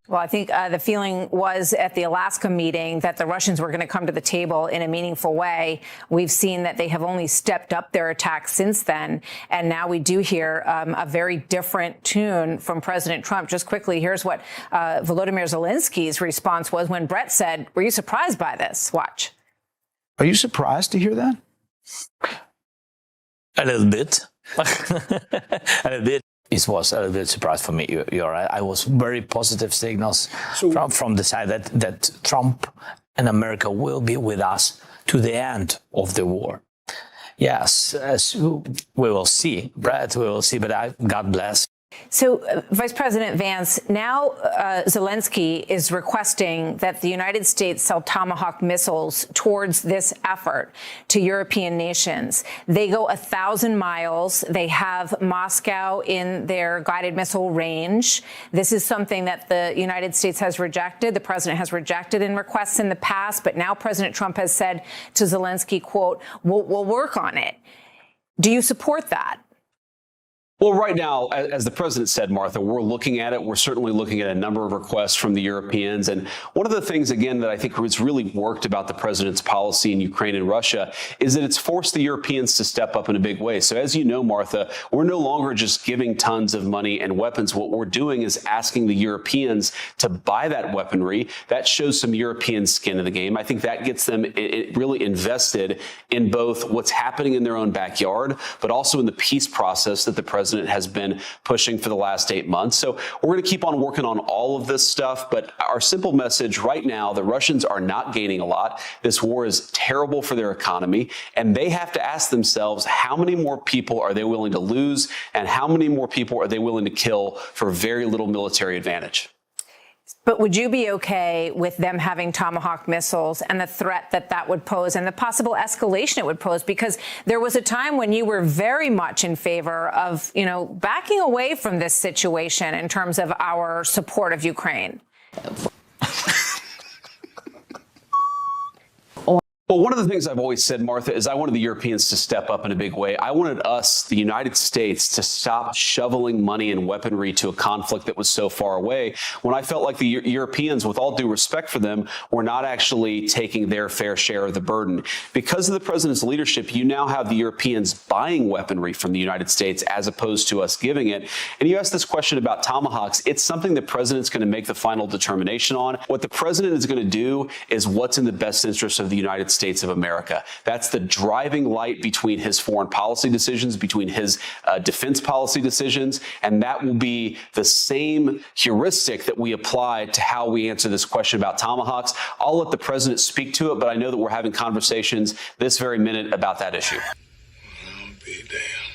Well, I think the feeling was at the Alaska meeting that the Russians were going to come to the table in a meaningful way. We've seen that they have only stepped up their attacks since then. And now we do hear a very different tune from President Trump. Just quickly, here's what Volodymyr Zelensky's response was when Brett said, "Were you surprised by this?" Watch. Are you surprised to hear that? A little bit. A little bit. It was a little bit surprise for me. You're right. I was very positive signals from the side that Trump and America will be with us to the end of the war. Yes, as we will see, Brett, we will see. But God bless. So, Vice President Vance, now Zelensky is requesting that the United States sell Tomahawk missiles towards this effort to European nations. They go 1,000 miles. They have Moscow in their guided missile range. This is something that the United States has rejected. The president has rejected in requests in the past. But now President Trump has said to Zelensky, quote, we'll work on it. Do you support that? Well, right now, as the president said, Martha, we're looking at it. We're certainly looking at a number of requests from the Europeans. And one of the things, again, that I think has really worked about the president's policy in Ukraine and Russia is that it's forced the Europeans to step up in a big way. So as you know, Martha, we're no longer just giving tons of money and weapons. What we're doing is asking the Europeans to buy that weaponry. That shows some European skin in the game. I think that gets them really invested in both what's happening in their own backyard, but also in the peace process that the president has been pushing for the last 8 months. So we're going to keep on working on all of this stuff. But our simple message right now, the Russians are not gaining a lot. This war is terrible for their economy. And they have to ask themselves, how many more people are they willing to lose? And how many more people are they willing to kill for very little military advantage? But would you be okay with them having Tomahawk missiles and the threat that that would pose and the possible escalation it would pose? Because there was a time when you were very much in favor of, backing away from this situation in terms of our support of Ukraine. Well, one of the things I've always said, Martha, is I wanted the Europeans to step up in a big way. I wanted us, the United States, to stop shoveling money and weaponry to a conflict that was so far away, when I felt like the Europeans, with all due respect for them, were not actually taking their fair share of the burden. Because of the president's leadership, you now have the Europeans buying weaponry from the United States as opposed to us giving it. And you asked this question about Tomahawks. It's something the president's going to make the final determination on. What the president is going to do is what's in the best interest of the United States of America. That's the driving light between his foreign policy decisions, between his defense policy decisions, and that will be the same heuristic that we apply to how we answer this question about Tomahawks. I'll let the president speak to it, but I know that we're having conversations this very minute about that issue. I'll be damned.